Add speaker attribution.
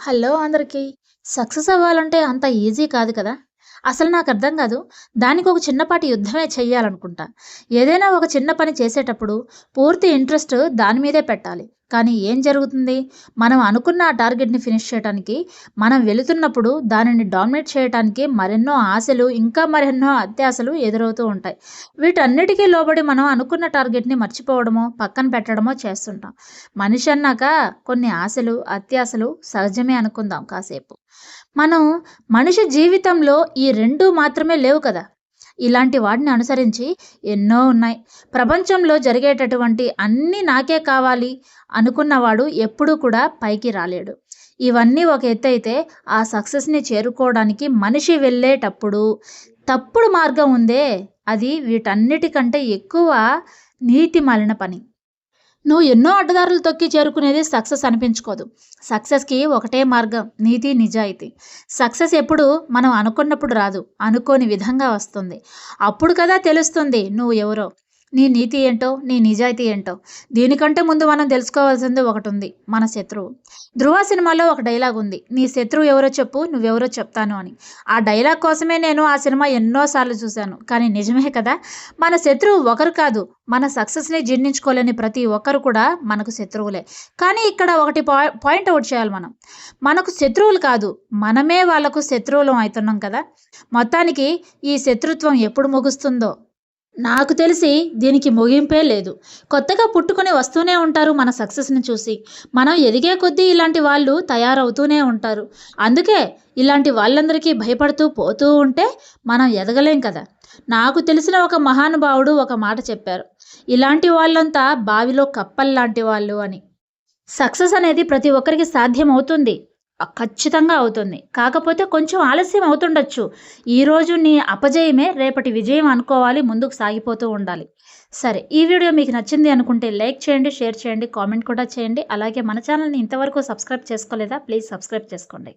Speaker 1: Hello అందరికీ. Success అవ్వాలంటే అంత ఈజీ కాదు కదా! అసలు నాకర్థం కాదు. దానికి ఒక చిన్నపాటి యుద్ధమే చెయ్యాలనుకుంటా. ఏదైనా ఒక చిన్న పని చేసేటప్పుడు పూర్తి ఇంట్రెస్ట్ దాని మీదే పెట్టాలి. కానీ ఏం జరుగుతుంది? మనం అనుకున్న ఆ టార్గెట్‌ని ఫినిష్ చేయటానికి, మనం వెళుతున్నప్పుడు దానిని డామినేట్ చేయటానికి మరెన్నో ఆశలు, ఇంకా మరెన్నో అత్యాశలు ఎదురవుతూ ఉంటాయి. వీటన్నిటికీ లోబడి మనం అనుకున్న టార్గెట్‌ని మర్చిపోవడమో, పక్కన పెట్టడమో చేస్తుంటాం. మనిషి అన్నాక కొన్ని ఆశలు, అత్యాశలు సహజమే అనుకుందాం కాసేపు. మనం మనిషి జీవితంలో ఈ 2 మాత్రమే లేవు కదా! ఇలాంటి వాటిని అనుసరించి ఎన్నో ఉన్నాయి. ప్రపంచంలో జరిగేటటువంటి అన్నీ నాకే కావాలి అనుకున్నవాడు ఎప్పుడూ కూడా పైకి రాలేడు. ఇవన్నీ ఒక ఎత్తైతే ఆ సక్సెస్‌ని చేరుకోవడానికి మనిషి వెళ్ళేటప్పుడు తప్పుడు మార్గం ఉందే, అది వీటన్నిటికంటే ఎక్కువ నీతి మాలిన పని. నువ్వు ఎన్నో అడ్డదారులు తొక్కి చేరుకునేది సక్సెస్ అనిపించుకోదు. సక్సెస్‌కి ఒకటే మార్గం, నీతి, నిజాయితీ. సక్సెస్ ఎప్పుడు మనం అనుకున్నప్పుడు రాదు. అనుకోని విధంగా వస్తుంది. అప్పుడు కదా తెలుస్తుంది నువ్వు ఎవరో. నీ నీతి ఏంటో, నీ నిజాయితీ ఏంటో. దీనికంటే ముందు మనం తెలుసుకోవాల్సింది ఒకటుంది, మన శత్రువు. 'ధ్రువ' సినిమాలో ఒక డైలాగ్ ఉంది. నీ శత్రువు ఎవరో చెప్పు, నువ్వెవరో చెప్తాను అని. ఆ డైలాగ్ కోసమే నేను ఆ సినిమా ఎన్నో సార్లు చూశాను. కానీ నిజమే కదా! మన శత్రువు ఒకరు కాదు. మన సక్సెస్‌ని జీర్ణించుకోలేని ప్రతి ఒక్కరు కూడా మనకు శత్రువులే. కానీ ఇక్కడ ఒకటి పాయింట్ ఔట్ చేయాలి మనం. మనకు శత్రువులు కాదు, మనమే వాళ్ళకు శత్రువులం అయితున్నాం కదా! మొత్తానికి ఈ శత్రుత్వం ఎప్పుడు ముగుస్తుందో? నాకు తెలిసి దీనికి ముగింపే లేదు. కొత్తగా పుట్టుకొని వస్తూనే ఉంటారు మన సక్సెస్‌ని చూసి. మనం ఎదిగే కొద్దీ ఇలాంటి వాళ్ళు తయారవుతూనే ఉంటారు. అందుకే ఇలాంటి వాళ్ళందరికీ భయపడుతూ పోతూ ఉంటే మనం ఎదగలేం కదా! నాకు తెలిసిన ఒక మహానుభావుడు ఒక మాట చెప్పారు. ఇలాంటి వాళ్ళంతా బావిలో కప్పల్లాంటి వాళ్ళు అని. సక్సెస్ అనేది ప్రతి ఒక్కరికి సాధ్యమవుతుంది. ఖచ్చితంగా అవుతుంది. కాకపోతే కొంచెం ఆలస్యం అవుతుండొచ్చు. ఈరోజు నీ అపజయమే రేపటి విజయం అనుకోవాలి. ముందుకు సాగిపోతూ ఉండాలి. సరే, ఈ వీడియో మీకు నచ్చింది అనుకుంటే లైక్ చేయండి, షేర్ చేయండి, కామెంట్ కూడా చేయండి. అలాగే మన ఛానల్‌ని ఇంతవరకు సబ్స్క్రైబ్ చేసుకోలేదా? ప్లీజ్ సబ్స్క్రైబ్ చేసుకోండి.